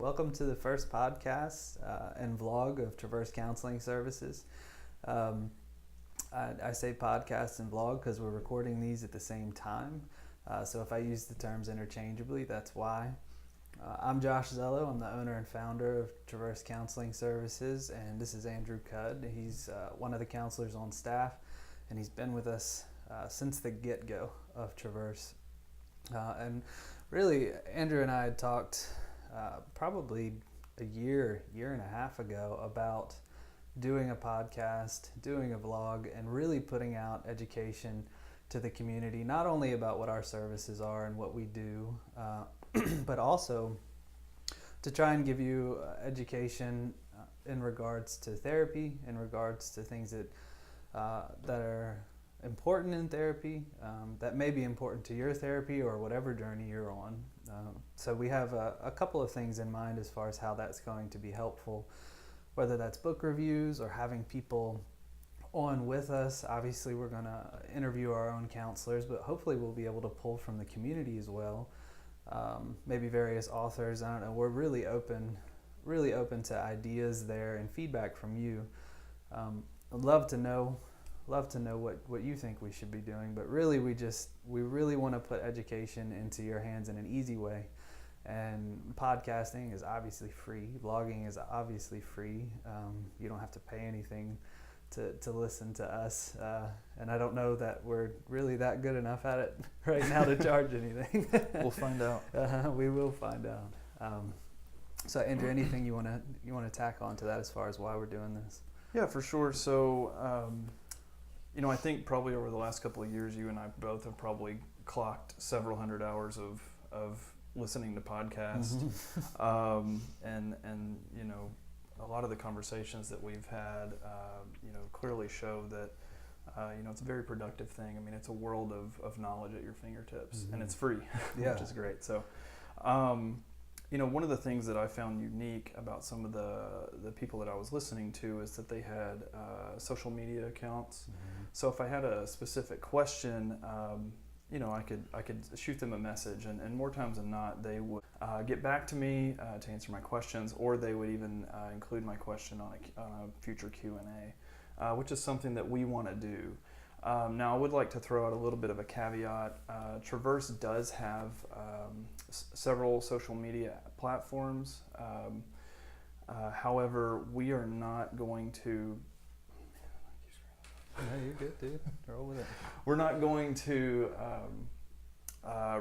Welcome to the first podcast and vlog of Traverse Counseling Services. I say podcast and vlog because we're recording these at the same time. So if I use the terms interchangeably, that's why. I'm Josh Zello. I'm the owner and founder of Traverse Counseling Services, and this is Andrew Cudd. He's one of the counselors on staff, and he's been with us since the get-go of Traverse. And really, Andrew and I had talked probably a year and a half ago about doing a podcast, doing a vlog, and really putting out education to the community, not only about what our services are and what we do, but also to try and give you education in regards to therapy, in regards to things that are important in therapy, that may be important to your therapy or whatever journey you're on. So we have a couple of things in mind as far as how that's going to be helpful, whether that's book reviews or having people on with us. Obviously, we're going to interview our own counselors, but hopefully we'll be able to pull from the community as well. Maybe various authors. I don't know. We're really open to ideas there and feedback from you. I'd love to know what you think we should be doing, but really we really want to put education into your hands in an easy way. And podcasting is obviously free. Vlogging is obviously free. You don't have to pay anything to listen to us. And I don't know that we're really that good enough at it right now to charge anything. We'll find out. We will find out. So Andrew, anything you want to tack on to that as far as why we're doing this? Yeah, for sure. So, I think probably over the last couple of years, you and I both have probably clocked several hundred hours of listening to podcasts. And a lot of the conversations that we've had, clearly show that, it's a very productive thing. I mean, it's a world of knowledge at your fingertips, and it's free, which is great. So, one of the things that I found unique about some of the people that I was listening to is that they had social media accounts. So if I had a specific question, I could shoot them a message, and more times than not, they would get back to me to answer my questions, or they would even include my question on a future Q&A, which is something that we want to do. Now, I would like to throw out a little bit of a caveat. Traverse does have several social media platforms. However, we are not going to... No, you're good, dude. Roll with it. We're not going to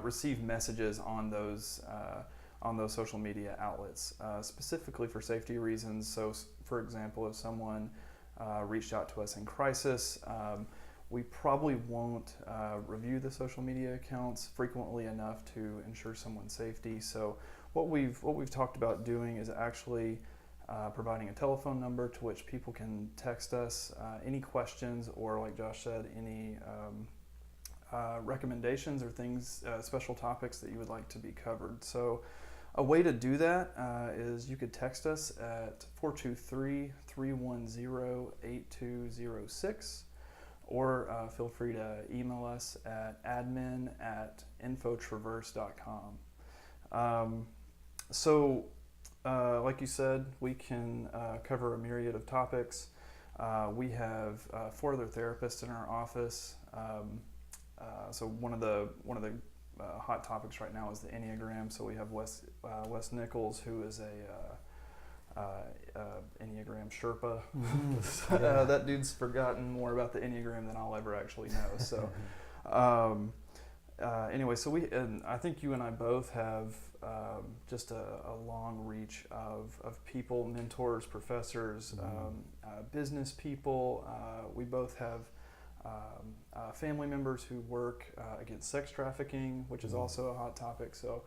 receive messages on those social media outlets, specifically for safety reasons. So, for example, if someone reached out to us in crisis, we probably won't review the social media accounts frequently enough to ensure someone's safety. So what we've talked about doing is actually providing a telephone number to which people can text us any questions, or like Josh said, any recommendations or things, special topics that you would like to be covered. So a way to do that is you could text us at 423-310-8206. Or feel free to email us at admin@infotraverse.com. Like you said, we can cover a myriad of topics. We have 4 other therapists in our office. So one of the hot topics right now is the Enneagram. So we have Wes Nichols, who is a Enneagram Sherpa. That dude's forgotten more about the Enneagram than I'll ever actually know. So anyway, I think you and I both have just a long reach of people, mentors, professors, business people. We both have family members who work against sex trafficking, which is also a hot topic. So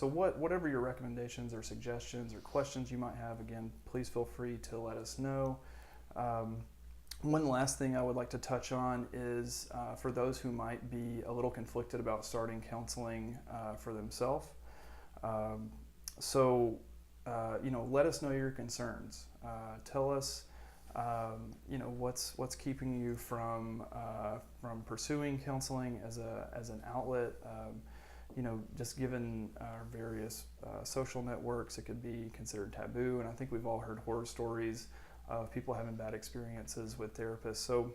whatever your recommendations or suggestions or questions you might have, again, please feel free to let us know. One last thing I would like to touch on is for those who might be a little conflicted about starting counseling for themselves. Let us know your concerns. Tell us, what's keeping you from pursuing counseling as an outlet. just given our various social networks, it could be considered taboo. And I think we've all heard horror stories of people having bad experiences with therapists. So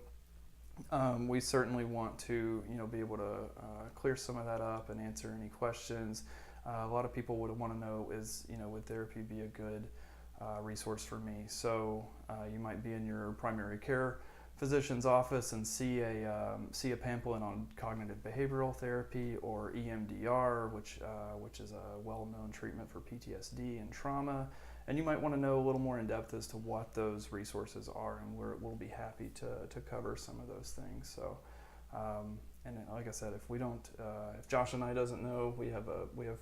we certainly want to, be able to clear some of that up and answer any questions. A lot of people would want to know would therapy be a good resource for me? So you might be in your primary care physician's office and see a pamphlet on cognitive behavioral therapy or EMDR, which is a well-known treatment for PTSD and trauma. And you might want to know a little more in depth as to what those resources are, and we'll be happy to cover some of those things. So, and like I said, if Josh and I doesn't know, we have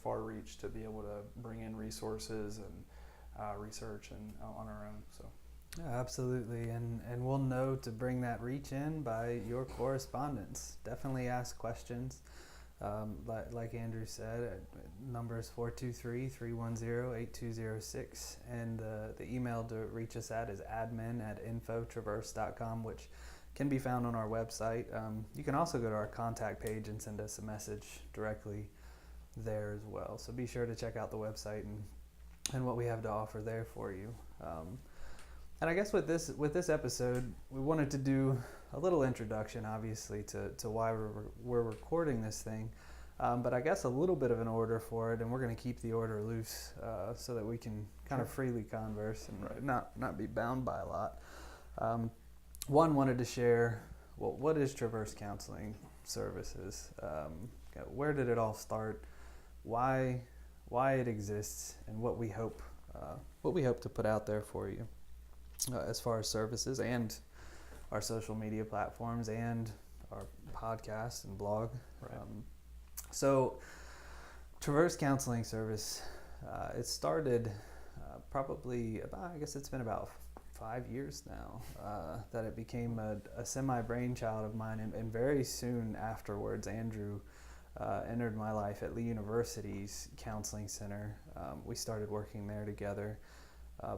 far reach to be able to bring in resources and research and on our own. So. Yeah, absolutely, and we'll know to bring that reach in by your correspondence. Definitely ask questions. Like Andrew said, number is 423-310-8206, and the email to reach us at is admin@infotraverse.com, which can be found on our website. You can also go to our contact page and send us a message directly there as well. So be sure to check out the website and what we have to offer there for you. And I guess with this episode, we wanted to do a little introduction, obviously, to why we're recording this thing, but I guess a little bit of an order for it, and we're going to keep the order loose so that we can kind of freely converse and not be bound by a lot. One wanted to share, what is Traverse Counseling Services? Where did it all start? Why it exists, and what we hope to put out there for you. As far as services and our social media platforms and our podcast and blog. Right. So Traverse Counseling Service, it started probably I guess it's been about 5 years now that it became a semi-brainchild of mine, and very soon afterwards Andrew entered my life at Lee University's Counseling Center. We started working there together.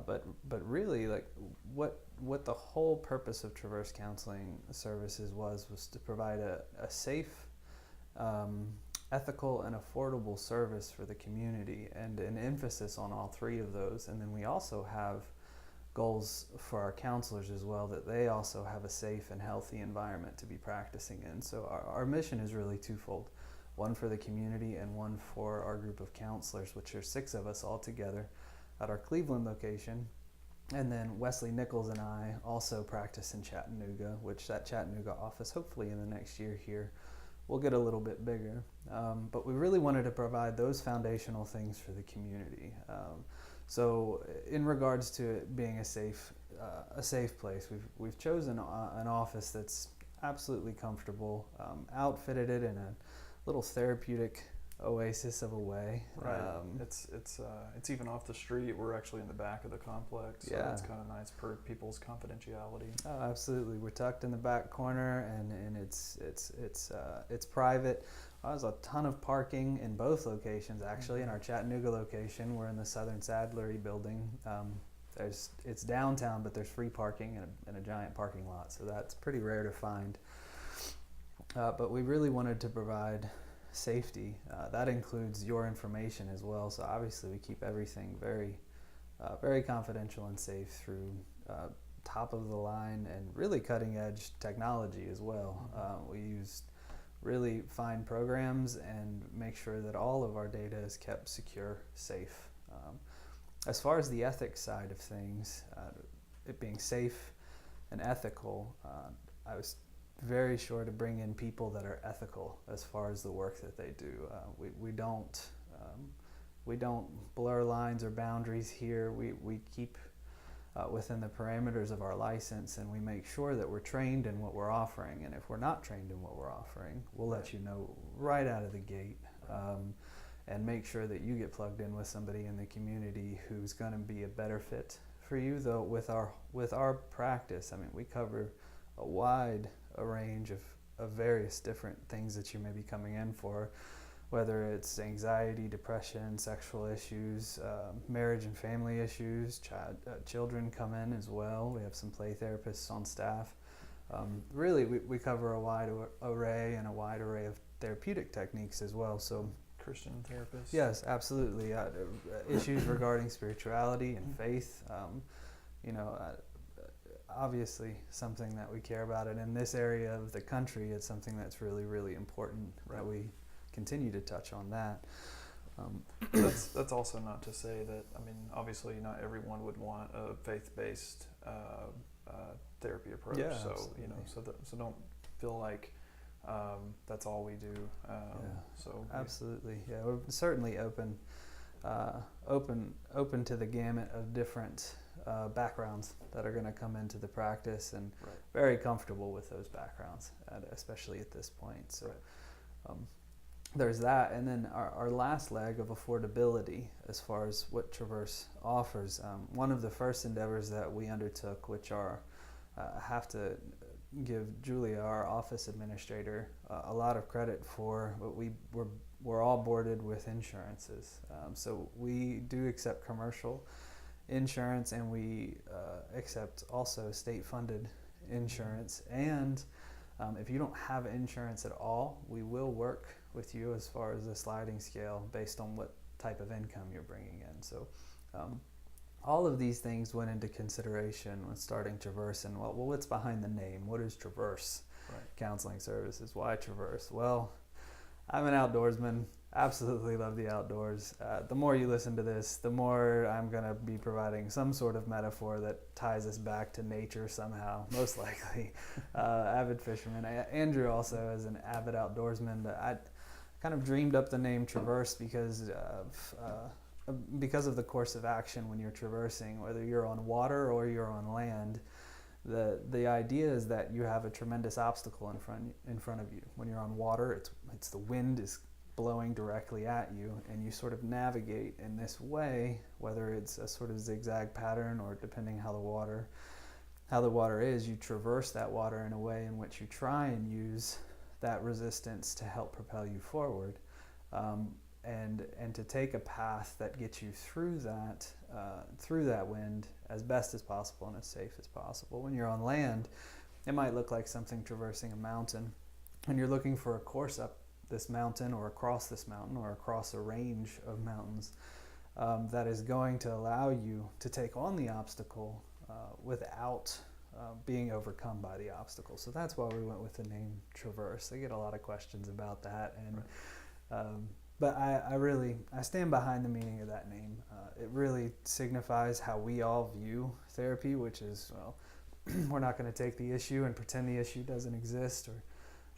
But really, like what the whole purpose of Traverse Counseling Services was to provide a safe, ethical, and affordable service for the community, and an emphasis on all three of those. And then we also have goals for our counselors as well, that they also have a safe and healthy environment to be practicing in. So our mission is really twofold: one for the community and one for our group of counselors, which are 6 of us all together at our Cleveland location. And then Wesley Nichols and I also practice in Chattanooga, which that Chattanooga office, hopefully in the next year here, will get a little bit bigger. But we really wanted to provide those foundational things for the community. So in regards to it being a safe place, we've chosen an office that's absolutely comfortable, outfitted it in a little therapeutic oasis of a way. Right. It's even off the street. We're actually in the back of the complex, so it's kind of nice for people's confidentiality. Oh, absolutely. We're tucked in the back corner, and it's private. There's a ton of parking in both locations, actually. In our Chattanooga location, we're in the Southern Sadlery building. It's downtown, but there's free parking and a giant parking lot, so that's pretty rare to find. But we really wanted to provide safety. That includes your information as well. So obviously we keep everything very, very confidential and safe through top of the line and really cutting edge technology as well. We use really fine programs and make sure that all of our data is kept secure, safe. As far as the ethics side of things, it being safe and ethical, I was very sure to bring in people that are ethical as far as the work that they do. We don't blur lines or boundaries here. We keep within the parameters of our license, and we make sure that we're trained in what we're offering. And if we're not trained in what we're offering, we'll let you know right out of the gate, and make sure that you get plugged in with somebody in the community who's going to be a better fit for you. Though with our practice, I mean, we cover a wide range of various different things that you may be coming in for, whether it's anxiety, depression, sexual issues, marriage and family issues. Children come in as well. We have some play therapists on staff. Really, we cover a wide array and a wide array of therapeutic techniques as well. So Christian therapists? Yes, absolutely. Issues regarding spirituality and faith, you know, obviously something that we care about. And in this area of the country, it's something that's really, really important that we continue to touch on that. That's also not to say that, I mean, obviously not everyone would want a faith-based therapy approach. Yeah, so, absolutely. you know, so don't feel like that's all we do. So absolutely, yeah, we're certainly open to the gamut of different backgrounds that are going to come into the practice, and very comfortable with those backgrounds, especially at this point. So there's that, and then our last leg of affordability as far as what Traverse offers. One of the first endeavors that we undertook, which I have to give Julia, our office administrator, a lot of credit for. We're all boarded with insurances, so we do accept commercial insurance, and we accept also state-funded insurance. And if you don't have insurance at all, we will work with you as far as a sliding scale based on what type of income you're bringing in. So all of these things went into consideration when starting Traverse. And well, what's behind the name? What is Traverse Counseling Services? Why Traverse? Well, I'm an outdoorsman. Absolutely love the outdoors. The more you listen to this, the more I'm going to be providing some sort of metaphor that ties us back to nature somehow, most likely. Avid fisherman. Andrew also is an avid outdoorsman, but I kind of dreamed up the name Traverse because of the course of action when you're traversing, whether you're on water or you're on land. The idea is that you have a tremendous obstacle in front of you. When you're on water, it's the wind is blowing directly at you, and you sort of navigate in this way, whether it's a sort of zigzag pattern or depending how the water is, you traverse that water in a way in which you try and use that resistance to help propel you forward, and to take a path that gets you through that wind as best as possible and as safe as possible. When you're on land, it might look like something traversing a mountain, and you're looking for a course up this mountain or across this mountain or across a range of mountains that is going to allow you to take on the obstacle without being overcome by the obstacle. So that's why we went with the name Traverse. I get a lot of questions about that, and but I stand behind the meaning of that name. It really signifies how we all view therapy, which is, well, we're not going to take the issue and pretend the issue doesn't exist, or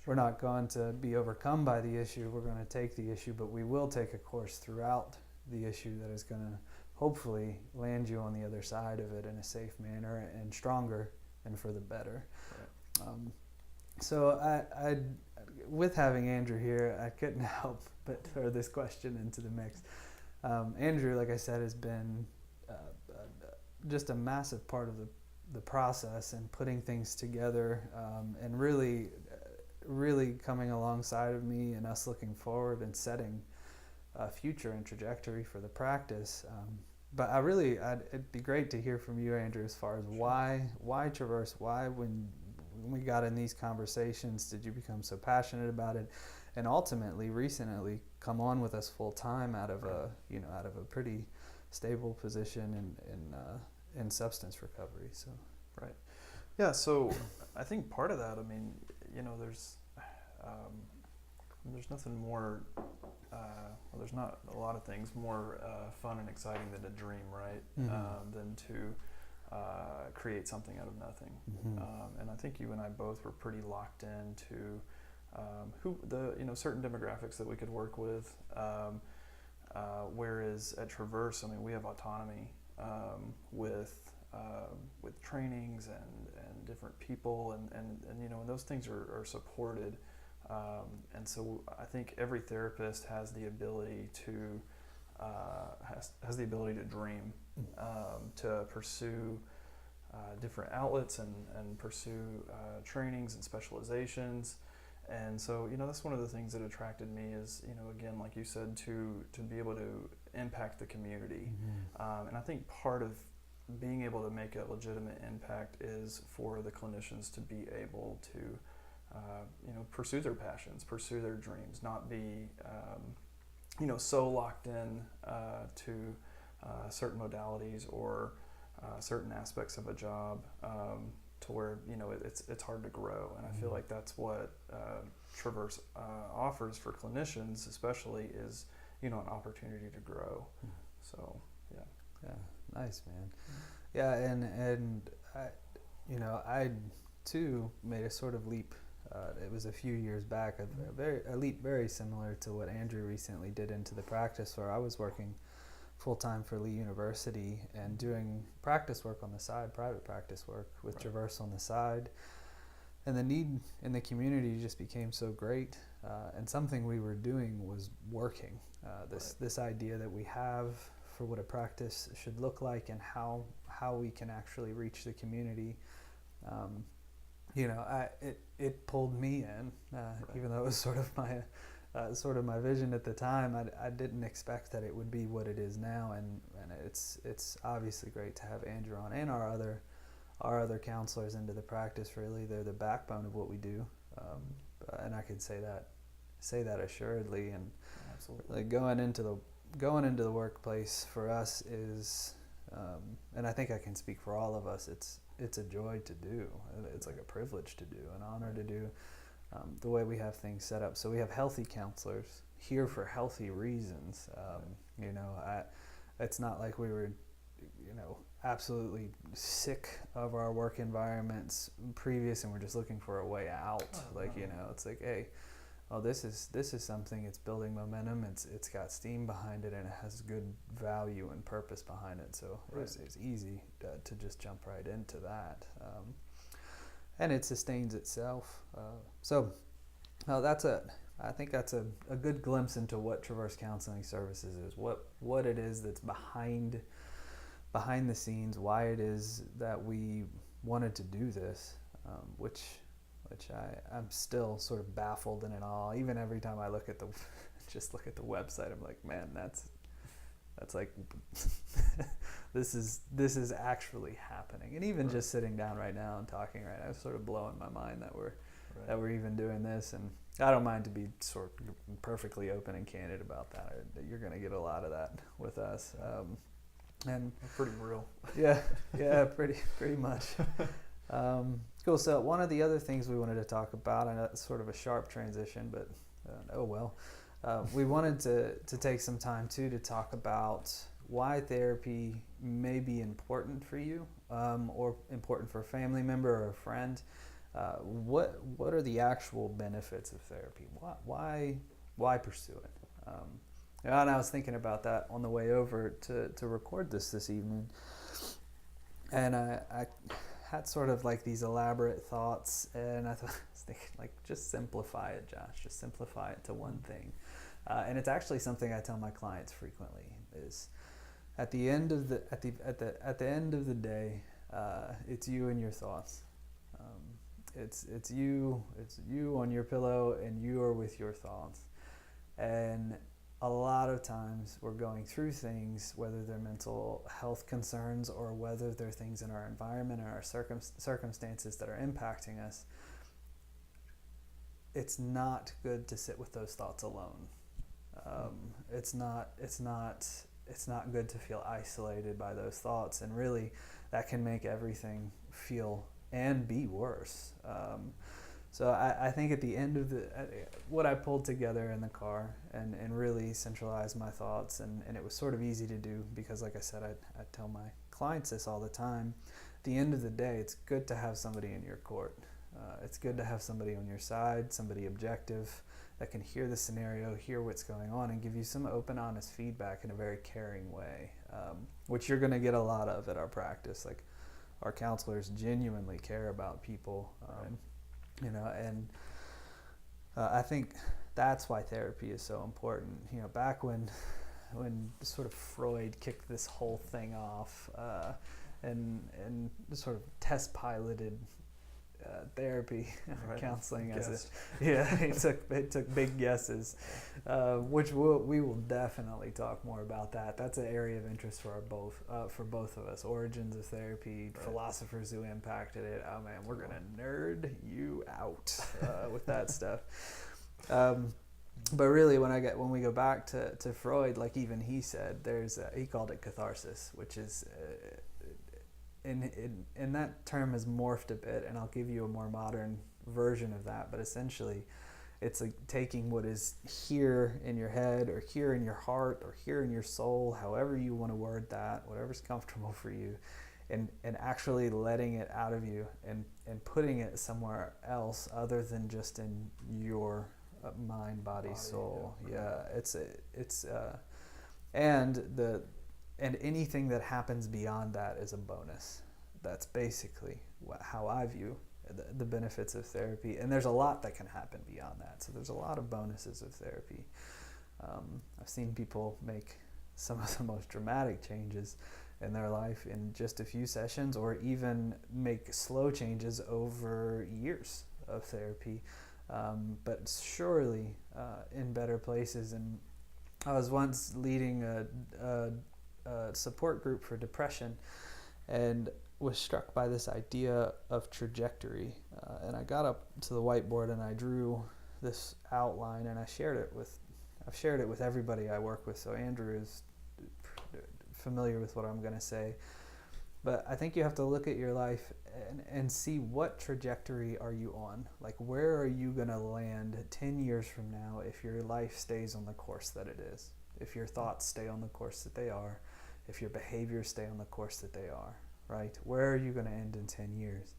we're not going to be overcome by the issue. We're going to take the issue, but we will take a course throughout the issue that is going to hopefully land you on the other side of it in a safe manner and stronger and for the better. So I with having Andrew here, I couldn't help but throw this question into the mix. Andrew, like I said, has been just a massive part of the process and putting things together, and really coming alongside of me and us looking forward and setting a future and trajectory for the practice. But it'd be great to hear from you, Andrew, as far as why Traverse, why when we got in these conversations did you become so passionate about it, and ultimately recently come on with us full time out of a pretty stable position in substance recovery. So yeah. So I think part of that, I mean, you know, there's nothing more. Well, there's not a lot of things more fun and exciting than to dream, right? Mm-hmm. Than to create something out of nothing. Mm-hmm. And I think you and I both were pretty locked into certain demographics that we could work with. Whereas at Traverse, I mean, we have autonomy with trainings and different people, and you know, and those things are supported. And so I think every therapist has the ability to dream, to pursue different outlets and pursue trainings and specializations. And so, you know, that's one of the things that attracted me is, you know, again, like you said, to be able to impact the community. Mm-hmm. And I think part of being able to make a legitimate impact is for the clinicians to be able to pursue their passions, pursue their dreams, not be so locked in to certain modalities or certain aspects of a job to where it's hard to grow. And I feel like that's what Traverse offers for clinicians, especially, is an opportunity to grow. So yeah, nice, man. Yeah, and I too made a sort of leap. It was a few years back, a leap very similar to what Andrew recently did into the practice, where I was working full-time for Lee University and doing practice work on the side, private practice work with Traverse on the side. And the need in the community just became so great, and something we were doing was working. This idea that we have for what a practice should look like and how we can actually reach the community. It pulled me in, even though it was sort of my vision at the time. I didn't expect that it would be what it is now, and it's obviously great to have Andrew on and our other counselors into the practice. Really, they're the backbone of what we do, and I could say that assuredly. And absolutely, like going into the workplace for us is, and I think I can speak for all of us, it's a joy to do. It's like a privilege to do, an honor to do, the way we have things set up. So we have healthy counselors here for healthy reasons. It's not like we were, absolutely sick of our work environments previous and we're just looking for a way out. It's like, hey, this is something, it's building momentum, it's got steam behind it, and it has good value and purpose behind it. So it's easy to just jump right into that, and it sustains itself. I think that's a good glimpse into what Traverse Counseling Services is, what it is that's behind the scenes, why it is that we wanted to do this, which I'm still sort of baffled and in awe. Even every time I look at the website, I'm like, man, that's like this is actually happening. And even just sitting down right now and talking right now, it's sort of blowing my mind that we're even doing this. And I don't mind to be sort of perfectly open and candid about that. You're going to get a lot of that with us. And pretty real. Yeah, pretty much. Cool. So one of the other things we wanted to talk about, I know it's sort of a sharp transition, but we wanted to take some time too to talk about why therapy may be important for you, or important for a family member or a friend. What are the actual benefits of therapy? Why pursue it? And I was thinking about that on the way over to record this evening, and I had sort of like these elaborate thoughts, and I was thinking, like, just simplify it, Josh. Just simplify it to one thing, and it's actually something I tell my clients frequently. Is at the end of the end of the day, it's you and your thoughts. It's you on your pillow, and you are with your thoughts, and a lot of times we're going through things, whether they're mental health concerns or whether they're things in our environment or our circumstances that are impacting us. It's not good to sit with those thoughts alone. It's not good to feel isolated by those thoughts, and really that can make everything feel and be worse. So I think at the end of what I pulled together in the car and really centralized my thoughts, and it was sort of easy to do because, like I said, I tell my clients this all the time. At the end of the day, it's good to have somebody in your court. It's good to have somebody on your side, somebody objective that can hear the scenario, hear what's going on, and give you some open, honest feedback in a very caring way, which you're going to get a lot of at our practice. Like, our counselors genuinely care about people. And I think that's why therapy is so important. Back when sort of Freud kicked this whole thing off, and sort of test piloted therapy, counseling it took big guesses, which we will definitely talk more about that. That's an area of interest for both of us. Origins of therapy, philosophers who impacted it. Oh man, we're gonna nerd you out with that stuff. But really, when we go back to Freud, like even he said, he called it catharsis, which is, and that term has morphed a bit, and I'll give you a more modern version of that. But essentially, it's like taking what is here in your head, or here in your heart, or here in your soul, however you want to word that, whatever's comfortable for you, and actually letting it out of you and putting it somewhere else other than just in your mind, body, soul. Yeah, and anything that happens beyond that is a bonus. That's basically how I view the benefits of therapy. And there's a lot that can happen beyond that. So there's a lot of bonuses of therapy. I've seen people make some of the most dramatic changes in their life in just a few sessions, or even make slow changes over years of therapy. But surely in better places. And I was once leading a support group for depression, and was struck by this idea of trajectory. And I got up to the whiteboard and I drew this outline, and I've shared it with everybody I work with. So Andrew is familiar with what I'm going to say. But I think you have to look at your life and see what trajectory are you on. Like, where are you going to land 10 years from now if your life stays on the course that it is? If your thoughts stay on the course that they are, if your behaviors stay on the course that they are, right? Where are you going to end in 10 years?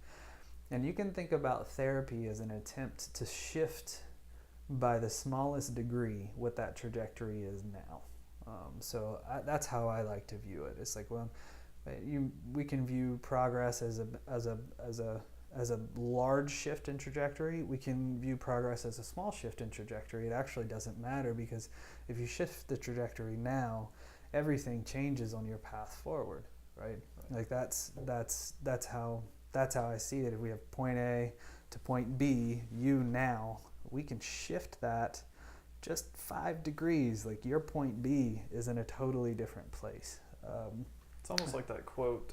And you can think about therapy as an attempt to shift by the smallest degree what that trajectory is now. That's how I like to view it. It's like, well, we can view progress as a large shift in trajectory. We can view progress as a small shift in trajectory. It actually doesn't matter, because if you shift the trajectory now, everything changes on your path forward, right? Like that's how I see it. If we have point A to point B, now, we can shift that just 5 degrees. Like, your point B is in a totally different place. It's almost like that quote,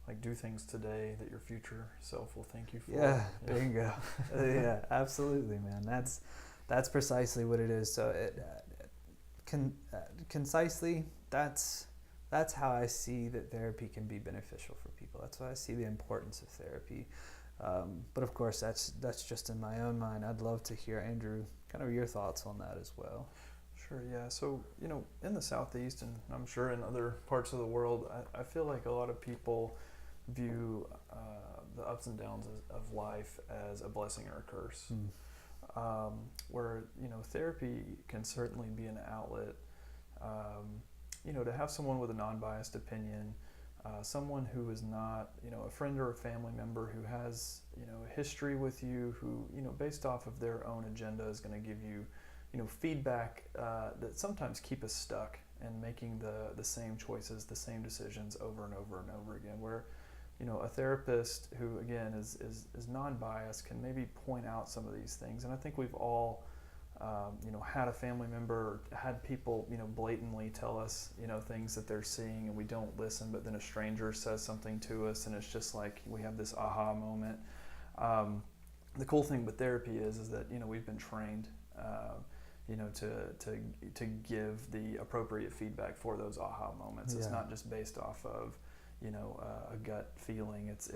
like, do things today that your future self will thank you for. Yeah, bingo. Yeah, absolutely, man. That's precisely what it is. So concisely, that's how I see that therapy can be beneficial for people. That's why I see the importance of therapy. But of course, that's just in my own mind. I'd love to hear, Andrew, kind of your thoughts on that as well. Sure, yeah. So, in the Southeast, and I'm sure in other parts of the world, I feel like a lot of people view the ups and downs of life as a blessing or a curse. Where, therapy can certainly be an outlet, to have someone with a non-biased opinion, someone who is not, a friend or a family member who has, a history with you, who, based off of their own agenda is going to give you, feedback that sometimes keep us stuck and making the same choices, the same decisions over and over and over again, where, a therapist who, again, is non-biased can maybe point out some of these things. And I think we've all, had a family member, had people, blatantly tell us, things that they're seeing, and we don't listen, but then a stranger says something to us, and it's just like we have this aha moment. The cool thing with therapy is that, we've been trained, to give the appropriate feedback for those aha moments. Yeah. It's not just based off of, a gut feeling. It's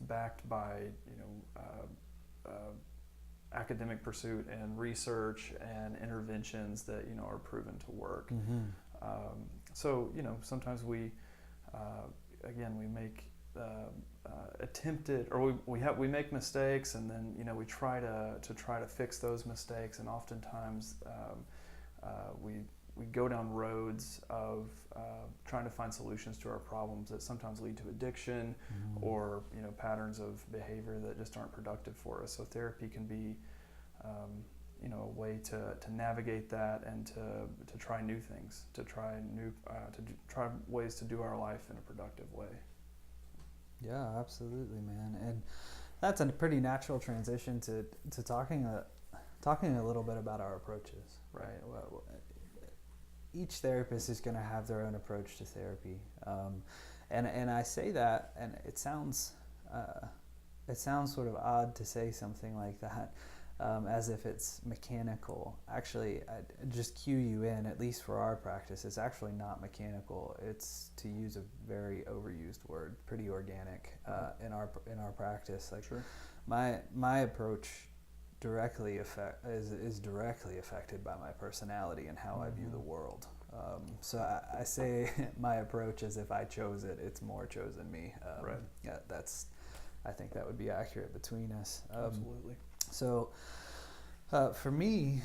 backed by, academic pursuit and research and interventions that, are proven to work. So, sometimes we make attempted, or we make mistakes, and then, we try to fix those mistakes, and oftentimes we go down roads of trying to find solutions to our problems that sometimes lead to addiction, or patterns of behavior that just aren't productive for us. So therapy can be a way to navigate that, and to try new things, to try ways to do our life in a productive way. Yeah, absolutely, man. And that's a pretty natural transition to talking a little bit about our approaches, right? Well, each therapist is going to have their own approach to therapy, and I say that, and it sounds sort of odd to say something like that, as if it's mechanical. Actually, I just cue you in, at least for our practice, it's actually not mechanical. It's, to use a very overused word, pretty organic in our practice. Like, Sure. My approach is directly affected by my personality and how I view the world. So I say my approach as if I chose it. It's more chosen me. Right. Yeah, I think that would be accurate between us. Absolutely. So, for me,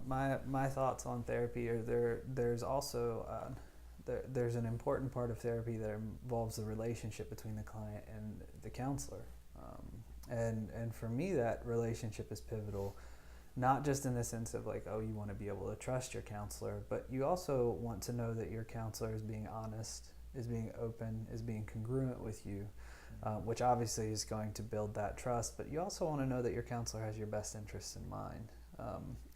my thoughts on therapy are there's also there's an important part of therapy that involves the relationship between the client and the counselor, and for me that relationship is pivotal, not just in the sense of like, oh, you want to be able to trust your counselor, but you also want to know that your counselor is being honest, is being open, is being congruent with you. Which obviously is going to build that trust, but you also want to know that your counselor has your best interests in mind,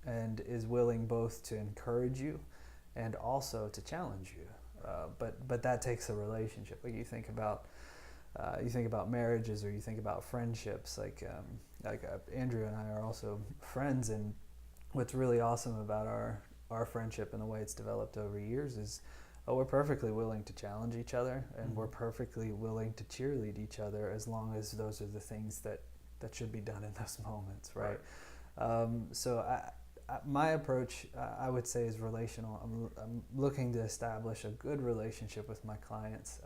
and is willing both to encourage you and also to challenge you. But that takes a relationship. Like you think about marriages, or you think about friendships. Like Andrew and I are also friends, and what's really awesome about our friendship and the way it's developed over years is, we're perfectly willing to challenge each other, and we're perfectly willing to cheerlead each other, as long as those are the things that should be done in those moments, right? So my approach, I would say, is relational. I'm looking to establish a good relationship with my clients,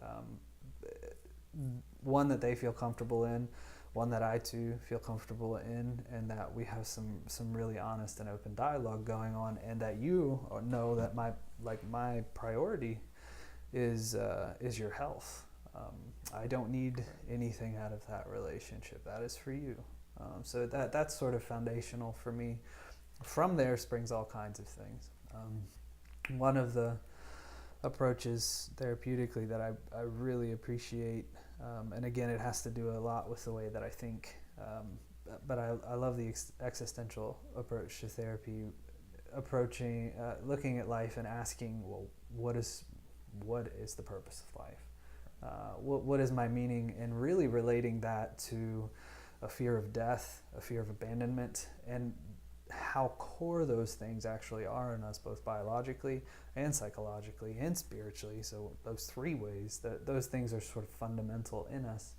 one that they feel comfortable in, one that I too feel comfortable in, and that we have some really honest and open dialogue going on, and that you know that my priority is your health. I don't need anything out of that relationship. That is for you. So that's sort of foundational for me. From there springs all kinds of things. One of the approaches therapeutically that I really appreciate, and again, it has to do a lot with the way that I think, but I love the existential approach to therapy, looking at life and asking, well, what is the purpose of life? What is my meaning? And really relating that to a fear of death, a fear of abandonment, and how core those things actually are in us, both biologically and psychologically and spiritually. So those three ways, that those things are sort of fundamental in us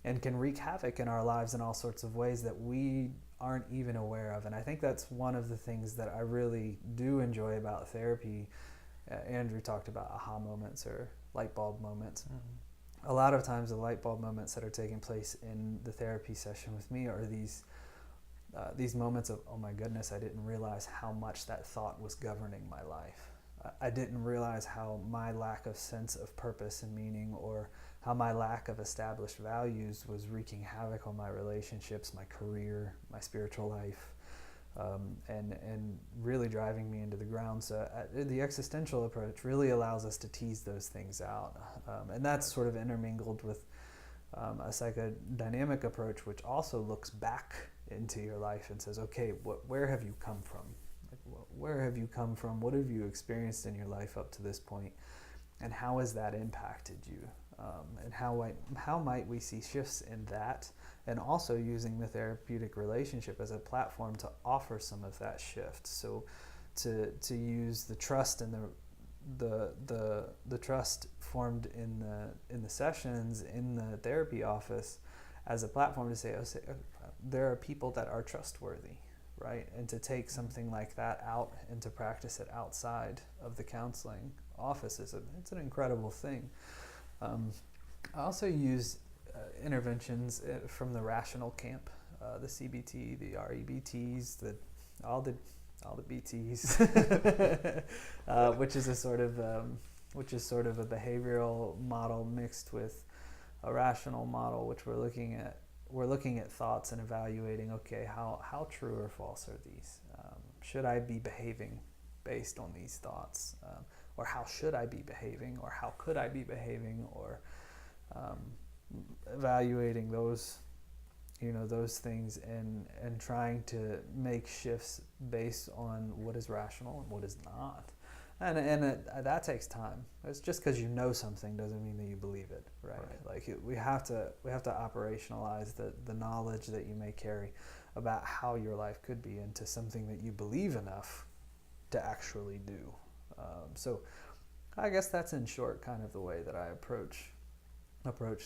and can wreak havoc in our lives in all sorts of ways that we aren't even aware of. And I think that's one of the things that I really do enjoy about therapy. Andrew talked about aha moments or light bulb moments. Mm-hmm. A lot of times the light bulb moments that are taking place in the therapy session with me are these moments of, oh my goodness, I didn't realize how much that thought was governing my life. I didn't realize how my lack of sense of purpose and meaning, or how my lack of established values, was wreaking havoc on my relationships, my career, my spiritual life, and really driving me into the ground. So the existential approach really allows us to tease those things out. And that's sort of intermingled with a psychodynamic approach, which also looks back into your life and says, okay, where have you come from? Where have you come from? What have you experienced in your life up to this point? And how has that impacted you? And how might we see shifts in that? And also using the therapeutic relationship as a platform to offer some of that shift. So to use the trust and the trust formed in the sessions in the therapy office as a platform to say, there are people that are trustworthy, right? And to take something like that out and to practice it outside of the counseling office it's an incredible thing. I also use interventions from the rational camp, the CBT, the REBTs, all the BTs, which is sort of a behavioral model mixed with a rational model, which we're looking at thoughts and evaluating, okay, how true or false are these? Should I be behaving based on these thoughts? Or how should I be behaving? Or how could I be behaving? Or evaluating those things and trying to make shifts based on what is rational and what is not. that takes time. It's just because you know something doesn't mean that you believe it, right? Like we have to operationalize the knowledge that you may carry about how your life could be into something that you believe enough to actually do. So I guess that's in short kind of the way that I approach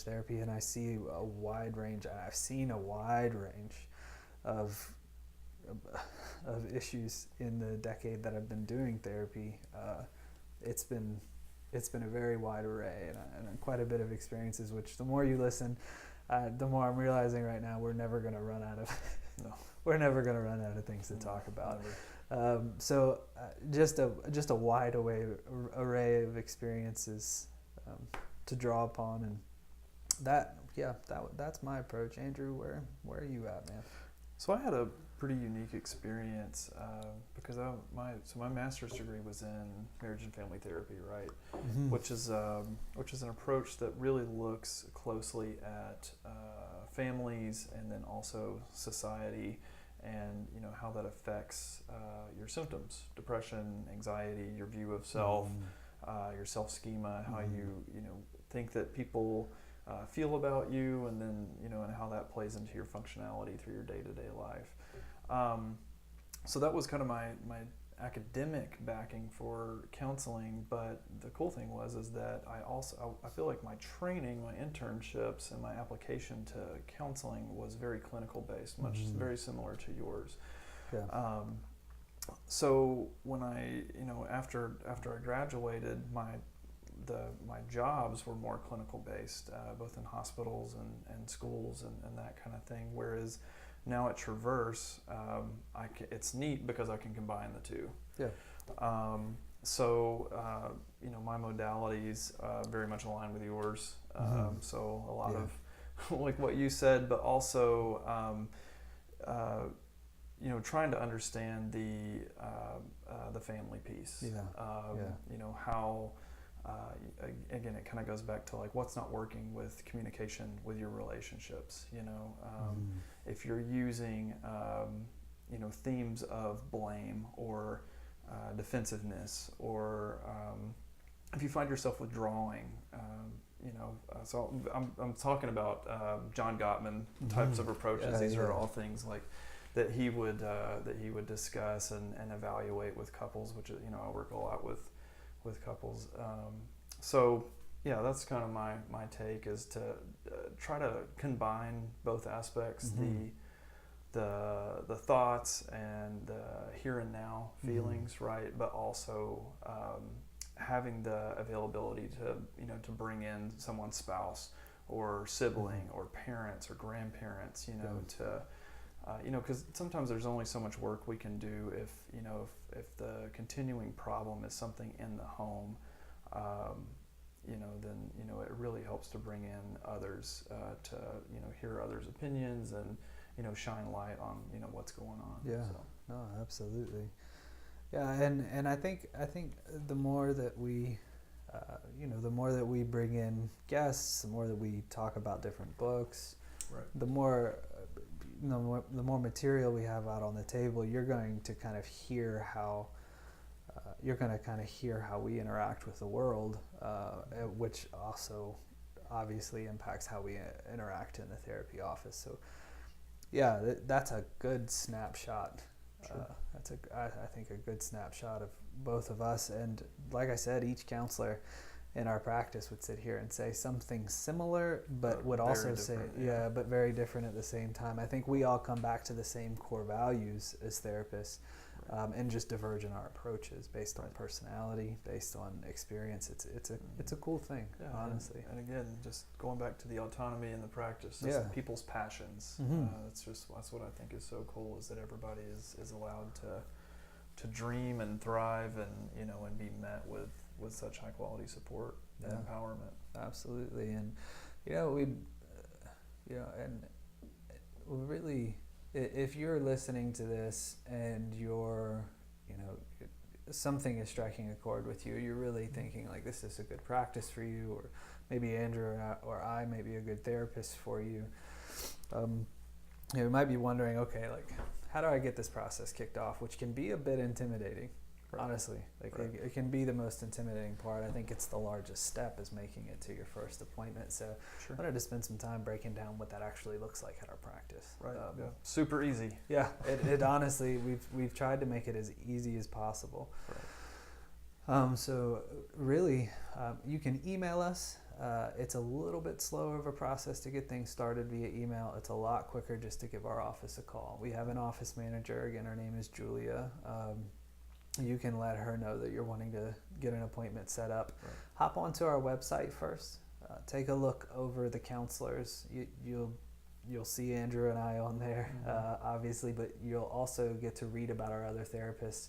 therapy, and I see a wide range. I've seen a wide range of issues in the decade that I've been doing therapy. It's been a very wide array and quite a bit of experiences, which the more you listen, the more I'm realizing right now we're never going to run out of we're never going to run out of things to talk about. So just a wide array of experiences to draw upon, and that's my approach. Andrew, where are you at, man? So I had a pretty unique experience because my master's degree was in marriage and family therapy, right? Mm-hmm. Which is an approach that really looks closely at families and then also society, and how that affects your symptoms: depression, anxiety, your view of self, your self schema, how you think that people feel about you, and then and how that plays into your functionality through your day-to-day life. So that was kind of my academic backing for counseling, but the cool thing is that I feel like my training, my internships, and my application to counseling was very clinical based, very similar to yours. Yeah. So when I after I graduated, my jobs were more clinical based, both in hospitals and schools and that kind of thing. Whereas now at Traverse, it's neat because I can combine the two. Yeah. So my modalities very much align with yours. So a lot of like what you said, but also trying to understand the family piece. How. Again, it kind of goes back to like what's not working with communication with your relationships. If you're using themes of blame or defensive,ness, or if you find yourself withdrawing, so I'm talking about John Gottman types of approaches. These are all things like that he would discuss and evaluate with couples, which I work a lot with couples. So that's kind of my take, is to try to combine both aspects, the thoughts and the here and now feelings, right? But also having the availability to bring in someone's spouse or sibling or parents or grandparents, to because sometimes there's only so much work we can do if the continuing problem is something in the home, then it really helps to bring in others to hear others' opinions and shine light on what's going on. Yeah. So. No, absolutely. Yeah, and I think the more that we the more that we bring in guests, the more that we talk about different books, right, the more material we have out on the table, you're going to kind of hear how we interact with the world, which also obviously impacts how we interact in the therapy office. So that's a good snapshot. Sure. I think a good snapshot of both of us. And like I said, each counselor in our practice would sit here and say something similar, but would also say, but very different at the same time. I think we all come back to the same core values as therapists, and just diverge in our approaches based on personality, based on experience. It's a cool thing, honestly. And again, just going back to the autonomy in the practice, people's passions. That's what I think is so cool, is that everybody is allowed to dream and thrive and be met with such high quality support and empowerment. Absolutely. And and really, if you're listening to this and you're something is striking a chord with you, you're really thinking like this is a good practice for you, or maybe Andrew or I may be a good therapist for you, you might be wondering, okay, like how do I get this process kicked off, which can be a bit intimidating. Right. Honestly, like Right. it can be the most intimidating part. I think it's the largest step is making it to your first appointment. So Sure. I wanted to spend some time breaking down what that actually looks like at our practice. Right. Yeah. Super easy. Yeah, it honestly, we've tried to make it as easy as possible. Right. So really, you can email us. It's a little bit slower of a process to get things started via email. It's a lot quicker just to give our office a call. We have an office manager. Again, her name is Julia. You can let her know that you're wanting to get an appointment set up. Right. Hop onto our website first. Take a look over the counselors. You'll see Andrew and I on there, obviously, but you'll also get to read about our other therapists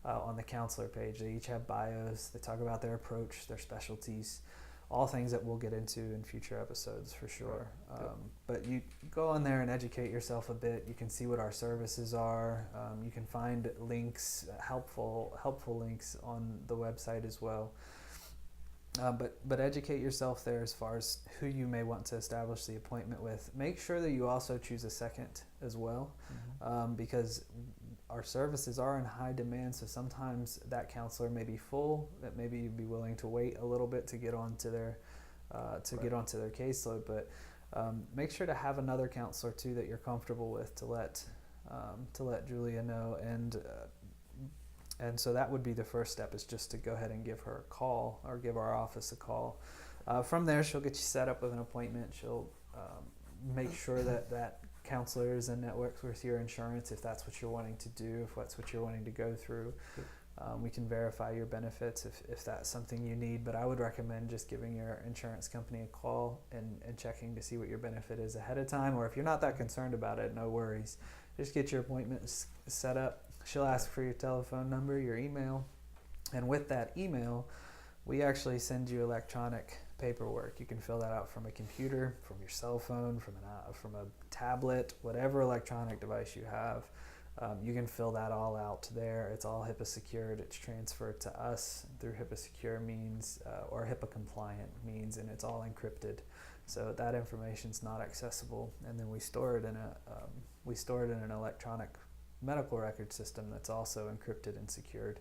on the counselor page. They each have bios. They talk about their approach, their specialties, all things that we'll get into in future episodes for sure. Right. But you go on there and educate yourself a bit. You can see what our services are. You can find links, helpful links on the website as well. But educate yourself there as far as who you may want to establish the appointment with. Make sure that you also choose a second as well, because our services are in high demand. So sometimes that counselor may be full. That maybe you'd be willing to wait a little bit to get onto their get onto their caseload. But make sure to have another counselor too that you're comfortable with to let Julia know. And so that would be the first step, is just to go ahead and give her a call or give our office a call. From there, she'll get you set up with an appointment. She'll make sure that counselor is in network with your insurance, if that's what you're wanting to do, if that's what you're wanting to go through. We can verify your benefits if that's something you need, but I would recommend just giving your insurance company a call and checking to see what your benefit is ahead of time. Or if you're not that concerned about it, no worries. Just get your appointment set up. She'll ask for your telephone number, your email, and with that email, we actually send you electronic paperwork. You can fill that out from a computer, from your cell phone, from a tablet, whatever electronic device you have. You can fill that all out there. It's all HIPAA secured. It's transferred to us through HIPAA secure means or HIPAA compliant means, and it's all encrypted. So that information's not accessible, and then we store it in an electronic medical record system that's also encrypted and secured.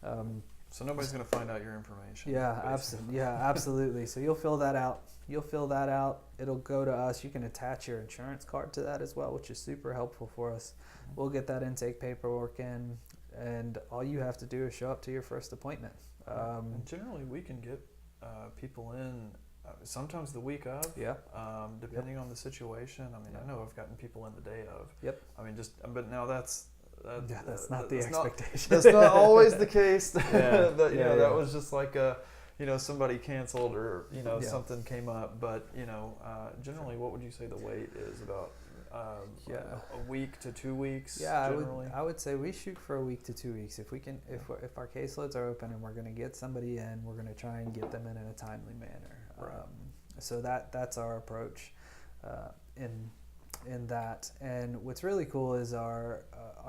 So nobody's going to find out your information. Yeah, absolutely. Yeah, absolutely. So you'll fill that out. It'll go to us. You can attach your insurance card to that as well, which is super helpful for us. We'll get that intake paperwork in, and all you have to do is show up to your first appointment. And generally, we can get people in sometimes the week of. Yeah. Depending on the situation. I mean, I know I've gotten people in the day of. Yep. I mean, but now that's not the expectation. That's not always the case. Yeah. That was just like somebody canceled or something came up. But generally, what would you say the wait is about? A week to 2 weeks. Yeah, generally? I would say we shoot for a week to 2 weeks. If we can, if our caseloads are open and we're going to get somebody in, we're going to try and get them in a timely manner. Right. So that's our approach in that. And what's really cool is our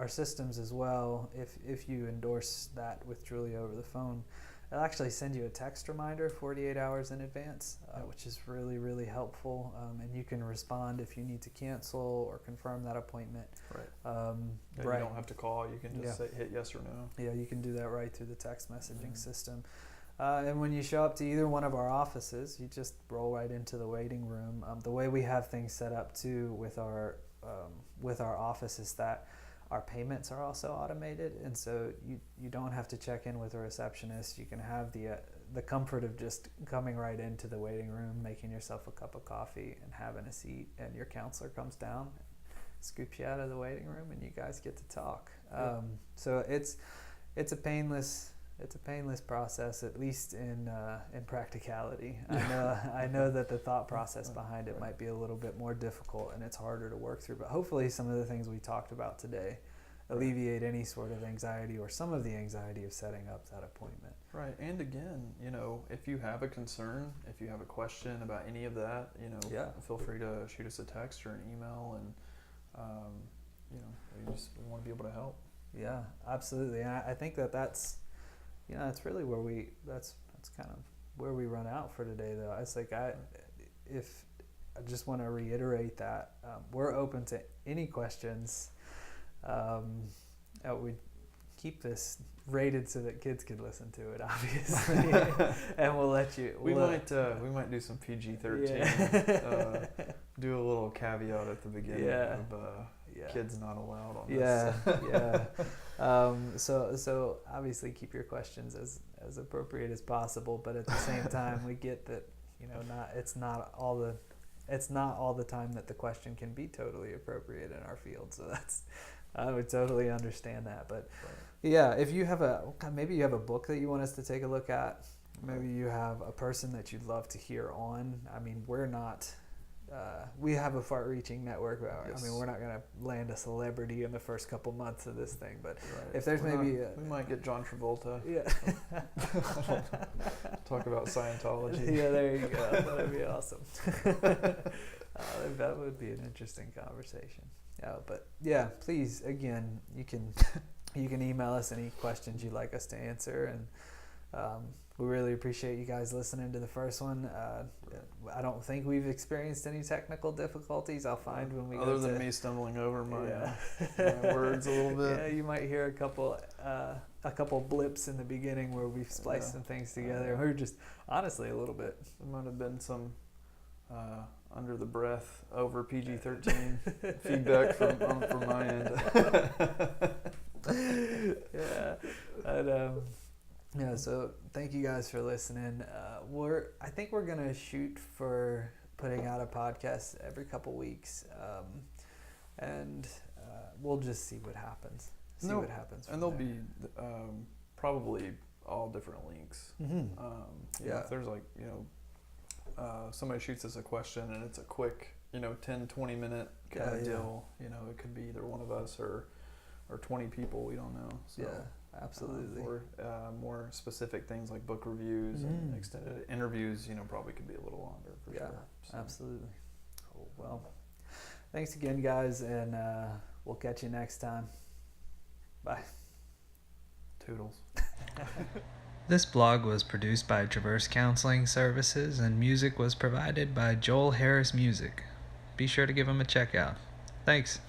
systems as well. If you endorse that with Julia over the phone, it'll actually send you a text reminder 48 hours in advance, which is really, really helpful. And you can respond if you need to cancel or confirm that appointment. Right. You don't have to call. You can just hit yes or no. Yeah, you can do that right through the text messaging system. And when you show up to either one of our offices, you just roll right into the waiting room. The way we have things set up too with our office is that our payments are also automated, and so you don't have to check in with a receptionist. You can have the comfort of just coming right into the waiting room, making yourself a cup of coffee and having a seat, and your counselor comes down, scoops you out of the waiting room, and you guys get to talk. So it's a painless process, at least in practicality. I know that the thought process behind it might be a little bit more difficult and it's harder to work through, but hopefully some of the things we talked about today alleviate any sort of anxiety or some of the anxiety of setting up that appointment. Right. And again, if you have a concern, if you have a question about any of that, feel free to shoot us a text or an email, and we want to be able to help. Yeah, absolutely. And I think that's that's really where that's kind of where we run out for today, though. It's like I just want to reiterate that we're open to any questions. We keep this rated so that kids can listen to it, obviously. And we'll let you. We might do some PG-13. Yeah. Do a little caveat at the beginning of kids not allowed on this. So obviously keep your questions as appropriate as possible, but at the same time we get that, you know, it's not all the time that the question can be totally appropriate in our field. So I would totally understand that. But yeah, if you have maybe you have a book that you want us to take a look at, maybe you have a person that you'd love to hear on. I mean, we have a far-reaching network. Yes. I mean, we're not going to land a celebrity in the first couple months of this thing, but if there's we might get John Travolta. Yeah. Talk about Scientology. Yeah, there you go. That would be awesome. That would be an interesting conversation. But yeah, please, again, you can email us any questions you'd like us to answer, and we really appreciate you guys listening to the first one. I don't think we've experienced any technical difficulties. I'll find when we other than me stumbling over my words a little bit. Yeah, you might hear a couple blips in the beginning where we've spliced some things together. We're just honestly a little bit. There might have been some under the breath over PG-13 feedback from my end. So thank you guys for listening. I think we're gonna shoot for putting out a podcast every couple weeks, and we'll just see what happens. And there'll be probably all different links. Mm-hmm. If there's somebody shoots us a question and it's a quick 10-20 minute kind of deal, it could be either one of us or 20 people, we don't know. So, absolutely. Or more specific things like book reviews and extended interviews, probably could be a little longer for sure. So. Absolutely. Cool. Well, thanks again, guys, and we'll catch you next time. Bye. Toodles. This blog was produced by Traverse Counseling Services, and music was provided by Joel Harris Music. Be sure to give them a check out. Thanks.